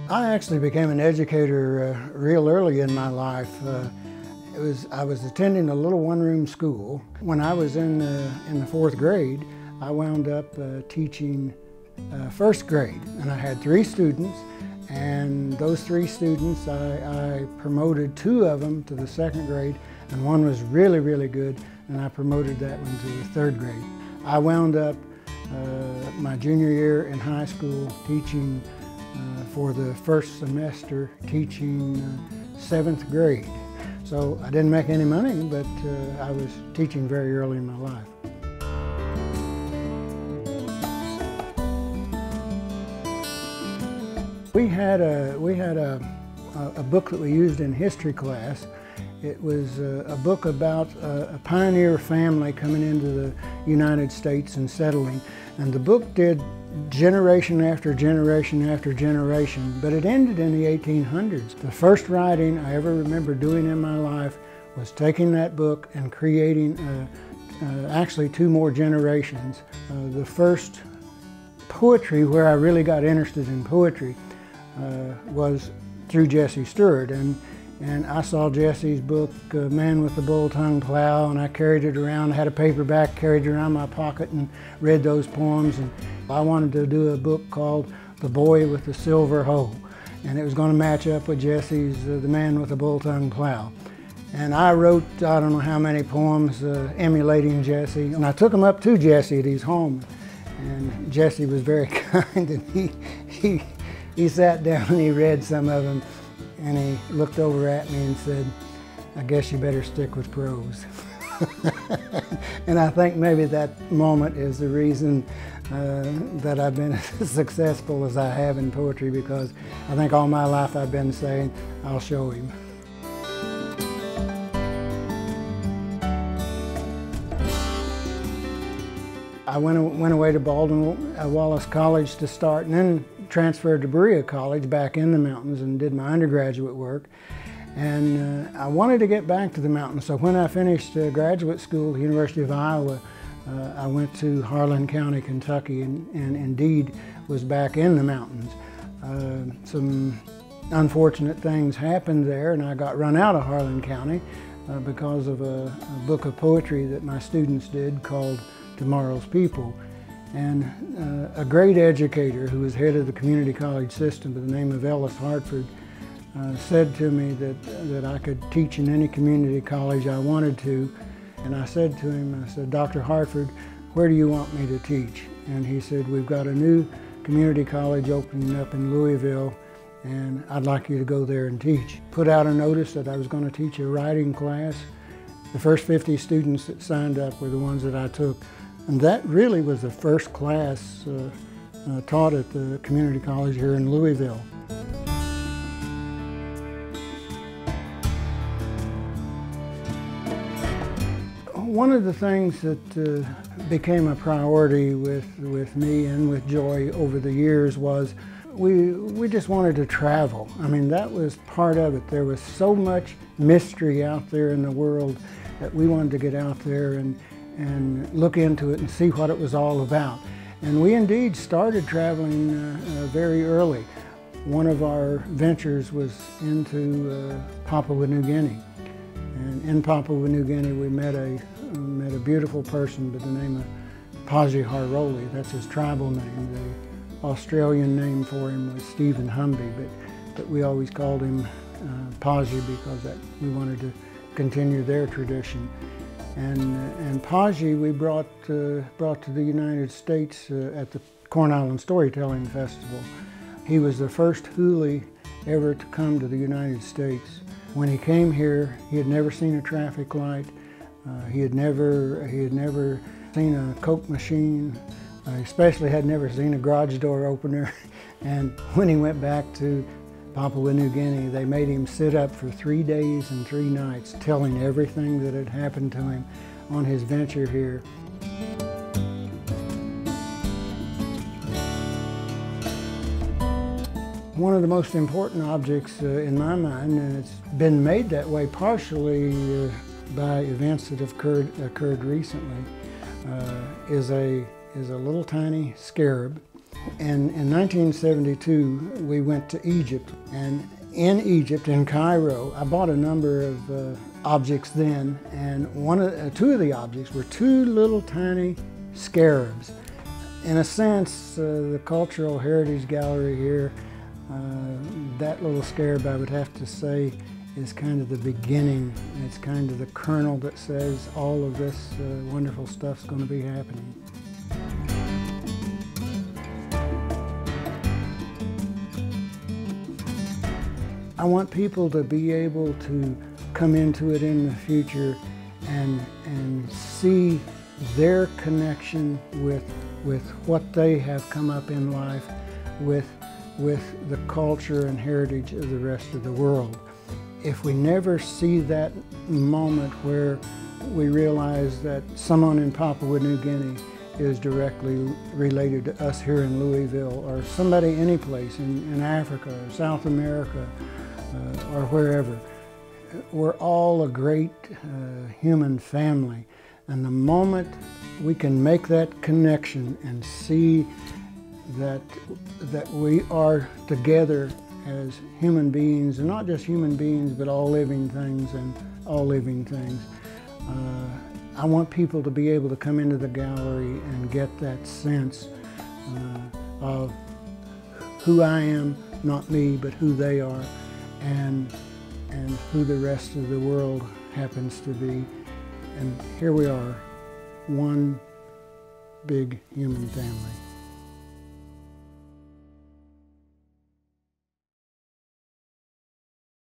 I actually became an educator real early in my life. I was attending a little one-room school. When I was in the fourth grade, I wound up teaching first grade, and I had 3 students, and those 3 students, I promoted 2 of them to the second grade, and one was really, really good, and I promoted that one to the third grade. I wound up my junior year in high school teaching for the first semester, teaching 7th grade. So I didn't make any money, but I was teaching very early in my life. We had a book that we used in history class. It was a book about a pioneer family coming into the United States and settling. And the book did generation after generation after generation, but it ended in the 1800s. The first writing I ever remember doing in my life was taking that book and creating actually 2 more generations. The first poetry where I really got interested in poetry was through Jesse Stewart, and I saw Jesse's book, Man with the Bull-Tongued Plow, and I carried it around. I had a paperback, carried it around my pocket and read those poems. And I wanted to do a book called The Boy with the Silver Hoe, and it was going to match up with Jesse's The Man with the Bull-Tongued Plow. And I wrote, I don't know how many poems emulating Jesse, and I took them up to Jesse at his home. And Jesse was very kind, and he sat down and he read some of them. And he looked over at me and said, "I guess you better stick with prose." And I think maybe that moment is the reason that I've been as successful as I have in poetry, because I think all my life I've been saying, "I'll show him." I went away to Baldwin Wallace College to start, and then transferred to Berea College back in the mountains and did my undergraduate work. And I wanted to get back to the mountains, so when I finished graduate school at the University of Iowa, I went to Harlan County, Kentucky, and indeed was back in the mountains. Some unfortunate things happened there, and I got run out of Harlan County because of a book of poetry that my students did called Tomorrow's People. And a great educator who was head of the community college system by the name of Ellis Hartford said to me that I could teach in any community college I wanted to. And I said to him, I said, "Dr. Hartford, where do you want me to teach?" And he said, "We've got a new community college opening up in Louisville, and I'd like you to go there and teach." Put out a notice that I was going to teach a writing class. The first 50 students that signed up were the ones that I took. And that really was the first class taught at the community college here in Louisville. One of the things that became a priority with me and with Joy over the years was we just wanted to travel. I mean, that was part of it. There was so much mystery out there in the world that we wanted to get out there and look into it and see what it was all about. And we indeed started traveling very early. One of our ventures was into Papua New Guinea. And in Papua New Guinea we met a beautiful person by the name of Paji Haroli. That's his tribal name. The Australian name for him was Stephen Humby, but we always called him Paji because we wanted to continue their tradition. And Paji we brought to the United States at the Corn Island Storytelling Festival. He was the first Huli ever to come to the United States. When he came here, he had never seen a traffic light. He had never seen a Coke machine. Especially had never seen a garage door opener. And when he went back to Papua New Guinea, they made him sit up for 3 days and 3 nights telling everything that had happened to him on his venture here. One of the most important objects in my mind, and it's been made that way partially by events that have occurred recently, is a little tiny scarab. And in 1972, we went to Egypt, and in Egypt, in Cairo, I bought a number of objects then, and two of the objects were two little tiny scarabs. In a sense, the Cultural Heritage Gallery here, that little scarab, I would have to say, is kind of the beginning. It's kind of the kernel that says all of this wonderful stuff's going to be happening. I want people to be able to come into it in the future and see their connection with what they have come up in life with the culture and heritage of the rest of the world. If we never see that moment where we realize that someone in Papua New Guinea is directly related to us here in Louisville, or somebody anyplace in Africa or South America or wherever, we're all a great human family. And the moment we can make that connection and see that we are together as human beings, and not just human beings, but all living things and all living things, I want people to be able to come into the gallery and get that sense of who I am, not me, but who they are, and who the rest of the world happens to be. And here we are, one big human family.